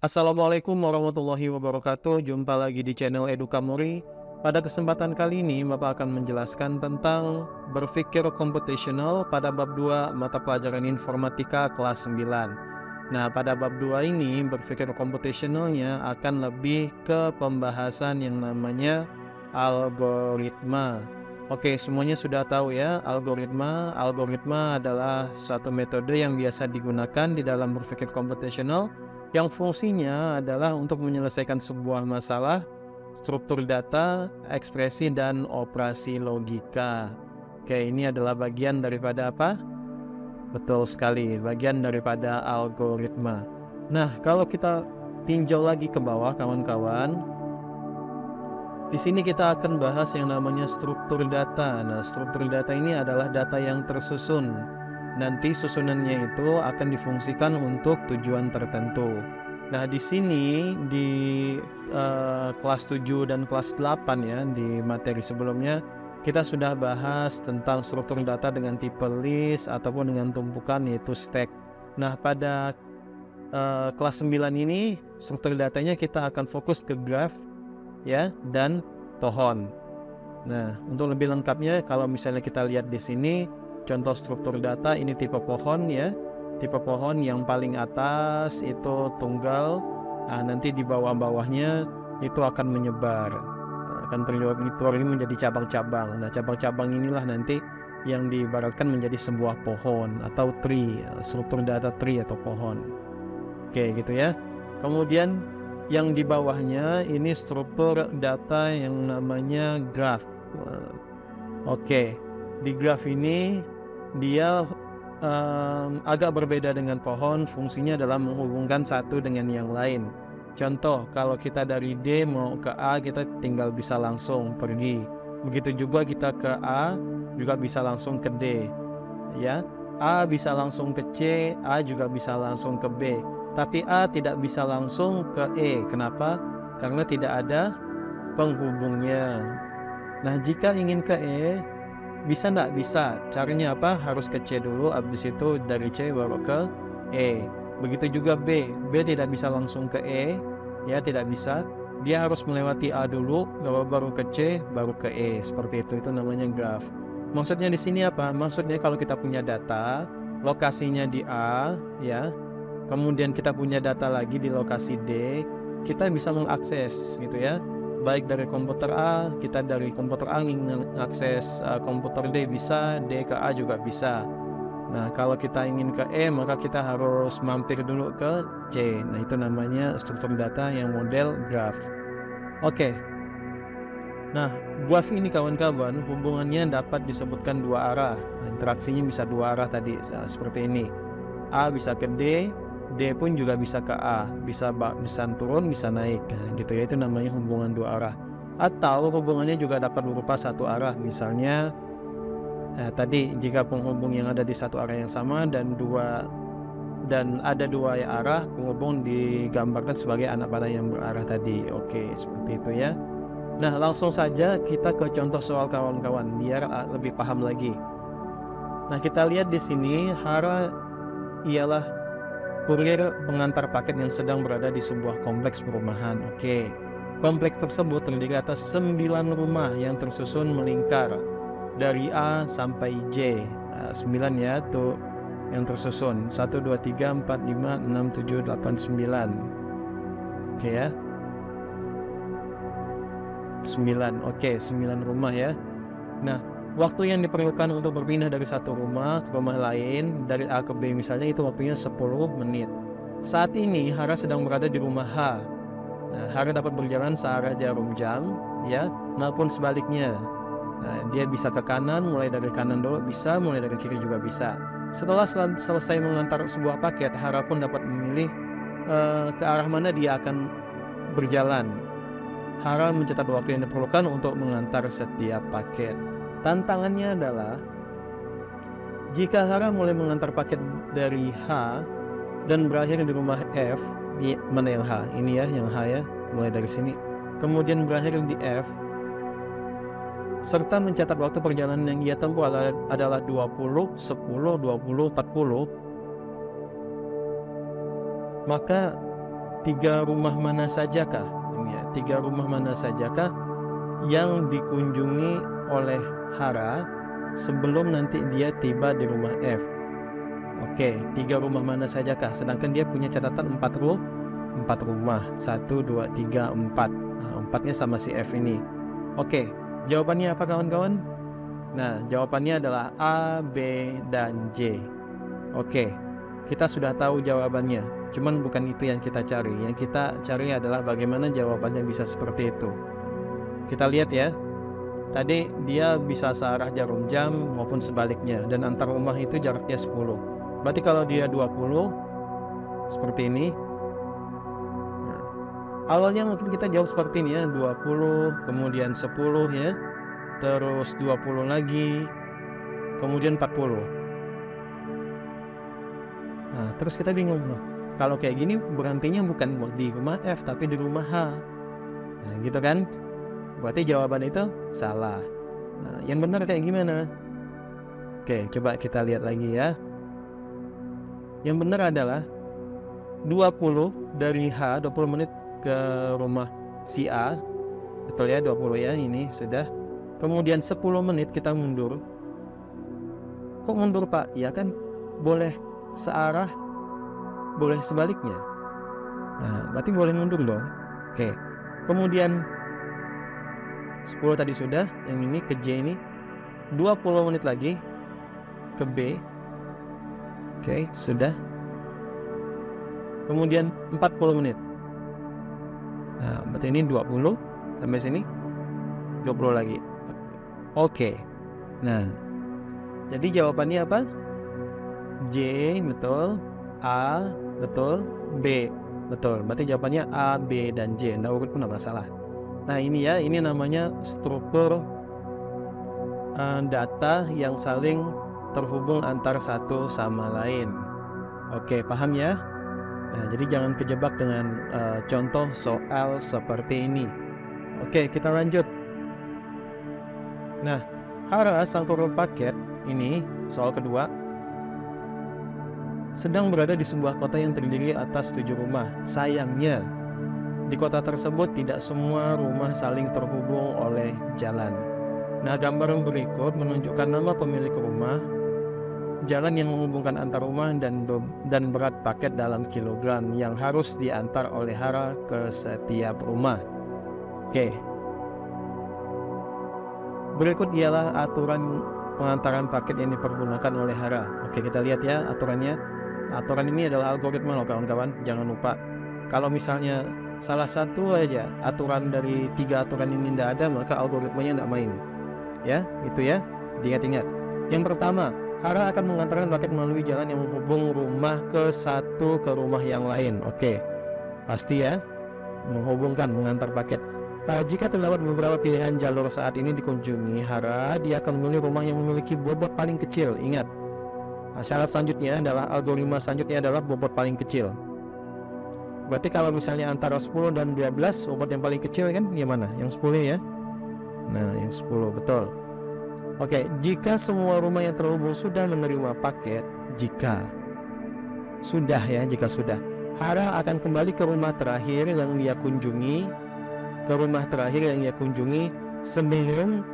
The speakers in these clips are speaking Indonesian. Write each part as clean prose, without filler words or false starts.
Assalamualaikum warahmatullahi wabarakatuh. Jumpa lagi di channel Edukamori. Pada kesempatan kali ini Bapak akan menjelaskan tentang berpikir komputasional pada bab 2 mata pelajaran informatika kelas 9. Nah, pada bab 2 ini berpikir komputasionalnya akan lebih ke pembahasan yang namanya algoritma. Oke, semuanya sudah tahu ya, algoritma. Algoritma adalah suatu metode yang biasa digunakan di dalam berpikir komputasional yang fungsinya adalah untuk menyelesaikan sebuah masalah, struktur data, ekspresi, dan operasi logika. Oke, ini adalah bagian daripada apa? Betul sekali, bagian daripada algoritma. Nah, kalau kita tinjau lagi ke bawah, kawan-kawan, di sini kita akan bahas yang namanya struktur data. Nah, struktur data ini adalah data yang tersusun. Nanti susunannya itu akan difungsikan untuk tujuan tertentu. Nah, di sini di kelas 7 dan kelas 8 ya, di materi sebelumnya kita sudah bahas tentang struktur data dengan tipe list ataupun dengan tumpukan yaitu stack. Nah, pada kelas 9 ini struktur datanya kita akan fokus ke graph ya dan pohon. Nah, untuk lebih lengkapnya kalau misalnya kita lihat di sini contoh struktur data ini tipe pohon ya. Tipe pohon yang paling atas itu tunggal. Nah, nanti di bawah-bawahnya itu akan menyebar. Akan terlihat ini menjadi cabang-cabang. Nah, cabang-cabang inilah nanti yang diibaratkan menjadi sebuah pohon atau tree, struktur data tree atau pohon. Oke, gitu ya. Kemudian yang di bawahnya ini struktur data yang namanya graph. Oke, di graph ini dia agak berbeda dengan pohon. Fungsinya adalah menghubungkan satu dengan yang lain. Contoh, kalau kita dari D mau ke A, kita tinggal bisa langsung pergi. Begitu juga kita ke A, juga bisa langsung ke D. Ya, A bisa langsung ke C, A juga bisa langsung ke B. Tapi A tidak bisa langsung ke E. Kenapa? Karena tidak ada penghubungnya. Nah, jika ingin ke E, bisa nggak? Bisa. Caranya apa? Harus ke C dulu, habis itu dari C baru ke E. Begitu juga B. B tidak bisa langsung ke E, ya tidak bisa. Dia harus melewati A dulu, baru ke C, baru ke E. Seperti itu namanya graph. Maksudnya di sini apa? Maksudnya kalau kita punya data, lokasinya di A, ya. Kemudian kita punya data lagi di lokasi D, kita bisa mengakses gitu ya. Baik dari komputer A, kita dari komputer A ingin mengakses komputer D bisa, D ke A juga bisa. Nah, kalau kita ingin ke E, maka kita harus mampir dulu ke C. Nah, itu namanya struktur data yang model graph. Oke. Nah, graph ini kawan-kawan, hubungannya dapat disebutkan dua arah. Nah, interaksinya bisa dua arah tadi, seperti ini. A bisa ke D, D pun juga bisa ke A, bisa turun, bisa naik, gitu ya. Itu namanya hubungan dua arah. Atau hubungannya juga dapat berupa satu arah, misalnya tadi jika penghubung yang ada di satu arah yang sama dan ada dua arah, penghubung digambarkan sebagai anak panah yang berarah tadi. Oke, seperti itu ya. Nah, langsung saja kita ke contoh soal kawan-kawan biar lebih paham lagi. Nah, kita lihat di sini hara ialah kurir pengantar paket yang sedang berada di sebuah kompleks perumahan. Oke. Kompleks tersebut terdiri atas 9 rumah yang tersusun melingkar dari A sampai J. Nah, 9 ya tuh yang tersusun. 1 2 3 4 5 6 7 8 9. Oke ya. 9. Oke, 9 rumah ya. Nah, waktu yang diperlukan untuk berpindah dari satu rumah ke rumah lain, dari A ke B misalnya, itu waktunya 10 menit. Saat ini Hara sedang berada di rumah H. Nah, Hara dapat berjalan searah jarum jam, ya, maupun sebaliknya. Nah, dia bisa ke kanan, mulai dari kanan dulu bisa, mulai dari kiri juga bisa. Setelah selesai mengantar sebuah paket, Hara pun dapat memilih ke arah mana dia akan berjalan. Hara mencatat waktu yang diperlukan untuk mengantar setiap paket. Tantangannya adalah jika Hara mulai mengantar paket dari H dan berakhir di rumah F, mana yang H? Ini ya, yang H ya, mulai dari sini. Kemudian berakhir di F, serta mencatat waktu perjalanan yang ia tempuh adalah 20, 10, 20, 40, maka 3 rumah mana sajakah? Ini ya, 3 rumah mana sajakah yang dikunjungi oleh Hara sebelum nanti dia tiba di rumah F? Oke, 3 rumah mana sajakah? Sedangkan dia punya catatan 4 rumah. 1, 2, 3, 4. Nah, 4-nya sama si F ini. Oke, jawabannya apa kawan-kawan? Nah, jawabannya adalah A, B, dan J. Oke, kita sudah tahu jawabannya. Cuman bukan itu yang kita cari. Yang kita cari adalah bagaimana jawabannya bisa seperti itu. Kita lihat ya. Tadi dia bisa searah jarum jam maupun sebaliknya. Dan antar rumah itu jaraknya 10. Berarti kalau dia 20, seperti ini. Nah, awalnya mungkin kita jawab seperti ini ya. 20, kemudian 10 ya. Terus 20 lagi, kemudian 40. Nah, terus kita bingung loh. Kalau kayak gini berhentinya bukan di rumah F tapi di rumah H. Nah, gitu kan? Berarti jawaban itu salah. Nah, yang benar kayak gimana? Oke, coba kita lihat lagi ya. Yang benar adalah 20 dari H, 20 menit ke rumah si A. Betul ya, 20 ya, ini sudah. Kemudian 10 menit kita mundur. Kok mundur Pak? Ya kan boleh searah, boleh sebaliknya. Nah, berarti boleh mundur dong. Oke. Kemudian 10 tadi sudah, yang ini ke J ini. 20 menit lagi ke B. Oke, sudah. Kemudian 40 menit. Nah, berarti ini 20 sampai sini 20 lagi. Oke. Nah, jadi jawabannya apa? J betul, A betul, B betul. Berarti jawabannya A, B, dan J. Nggak urut pun nggak masalah. Nah, ini ya, ini namanya struktur data yang saling terhubung antar satu sama lain. Oke, paham ya? Nah, jadi jangan kejebak dengan contoh soal seperti ini. Oke, kita lanjut. Nah, Hara sang kurir paket ini soal kedua sedang berada di sebuah kota yang terdiri atas 7 rumah. Sayangnya, di kota tersebut tidak semua rumah saling terhubung oleh jalan. Nah, gambar yang berikut menunjukkan nama pemilik rumah, jalan yang menghubungkan antar rumah, dan berat paket dalam kilogram yang harus diantar oleh Hara ke setiap rumah. Oke. Berikut ialah aturan pengantaran paket yang dipergunakan oleh Hara. Oke, kita lihat ya aturannya. Aturan ini adalah algoritma loh kawan-kawan, jangan lupa. Kalau misalnya salah satu aja aturan dari 3 aturan ini tidak ada, maka algoritmanya tidak main. Ya, itu ya, diingat-ingat. Yang pertama, Hara akan mengantarkan paket melalui jalan yang menghubung rumah ke rumah yang lain. Oke, pasti ya, mengantar paket. Jika terdapat beberapa pilihan jalur saat ini dikunjungi Hara, dia akan memilih rumah yang memiliki bobot paling kecil. Ingat, syarat selanjutnya adalah algoritma selanjutnya adalah bobot paling kecil. Berarti kalau misalnya antara 10 dan 12, bobot yang paling kecil kan yang mana? Yang 10 ya. Nah, yang 10 betul. Oke, jika semua rumah yang terhubung sudah menerima paket, jika sudah, Hara akan kembali ke rumah terakhir yang dia kunjungi, sebelum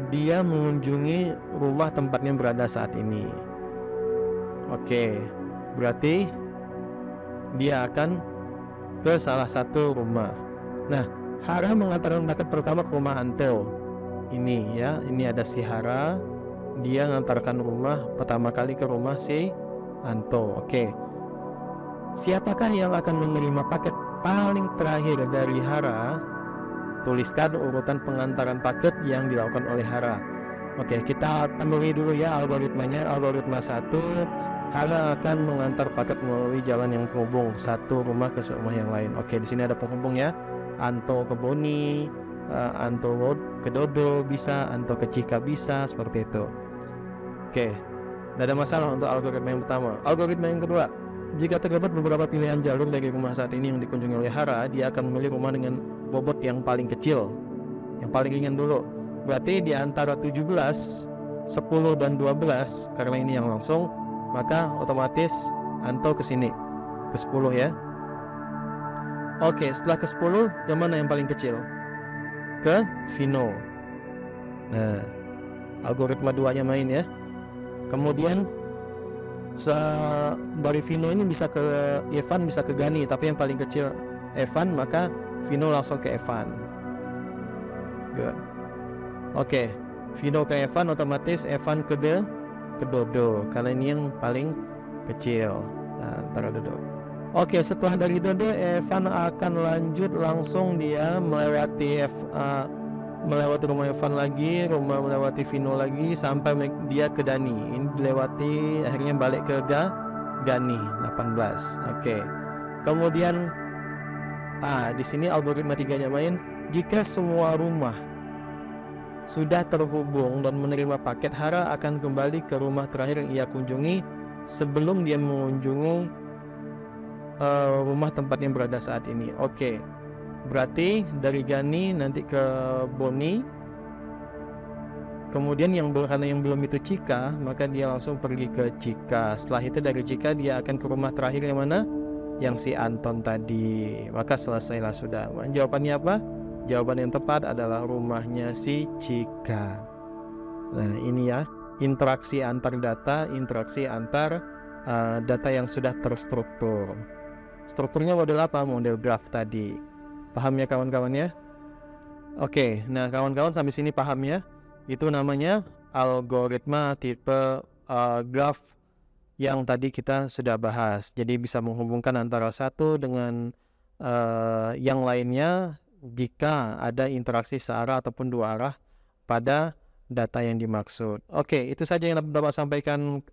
dia mengunjungi rumah tempatnya berada saat ini. Oke, berarti dia akan ke salah satu rumah. Nah, Hara mengantarkan paket pertama ke rumah Anto. Ini ya, ini ada si Hara. Dia mengantarkan rumah pertama kali ke rumah si Anto. Oke. Siapakah yang akan menerima paket paling terakhir dari Hara? Tuliskan urutan pengantaran paket yang dilakukan oleh Hara. Oke, kita ambil dulu ya algoritmanya. Algoritma 1, Hara akan mengantar paket melalui jalan yang penghubung satu rumah ke rumah yang lain. Oke, di sini ada penghubung ya. Anto ke Boni, Anto ke Dodo bisa, Anto ke Cika bisa, seperti itu. Oke, tidak ada masalah untuk algoritma yang pertama. Algoritma yang kedua, jika terdapat beberapa pilihan jalur dari rumah saat ini yang dikunjungi oleh Hara, dia akan memilih rumah dengan bobot yang paling kecil, yang paling ringan dulu. Berarti di antara 17, 10, dan 12, karena ini yang langsung, maka otomatis Anto ke sini, ke 10 ya. Oke, setelah ke 10, yang mana yang paling kecil? Ke Fino. Nah, algoritma 2-nya main ya. Kemudian dari Vino ini bisa ke Evan, bisa ke Gani, tapi yang paling kecil Evan, maka Vino langsung ke Evan. Good. Oke, Vino ke Evan, otomatis Evan ke Dodo, karena ini yang paling kecil. Nah, taruh Dodo. Oke, setelah dari Dodo, Evan akan lanjut langsung dia melewati rumah Evan lagi, melewati Vino lagi, sampai dia ke Dani. Ini dilewati, akhirnya balik ke Gani 18. Oke. Kemudian di sini algoritma 3-nya main. Jika semua rumah sudah terhubung dan menerima paket, Hara akan kembali ke rumah terakhir yang ia kunjungi sebelum dia mengunjungi rumah tempat yang berada saat ini. Oke. Berarti dari Gani nanti ke Boni. Kemudian karena yang belum itu Cika, maka dia langsung pergi ke Cika. Setelah itu dari Cika dia akan ke rumah terakhir yang mana? Yang si Anton tadi. Maka selesailah sudah. Jawabannya apa? Jawaban yang tepat adalah rumahnya si Cika. Nah, ini ya, interaksi antar data, interaksi antar data yang sudah terstruktur. Strukturnya model apa? Model graph tadi. Paham ya kawan-kawan ya? Oke, nah kawan-kawan sampai sini paham ya? Itu namanya algoritma tipe graph yang tadi kita sudah bahas. Jadi bisa menghubungkan antara satu dengan yang lainnya jika ada interaksi searah ataupun dua arah pada data yang dimaksud. Oke, itu saja yang dapat sampaikan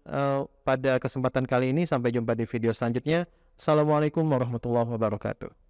pada kesempatan kali ini. Sampai jumpa di video selanjutnya. Assalamualaikum warahmatullahi wabarakatuh.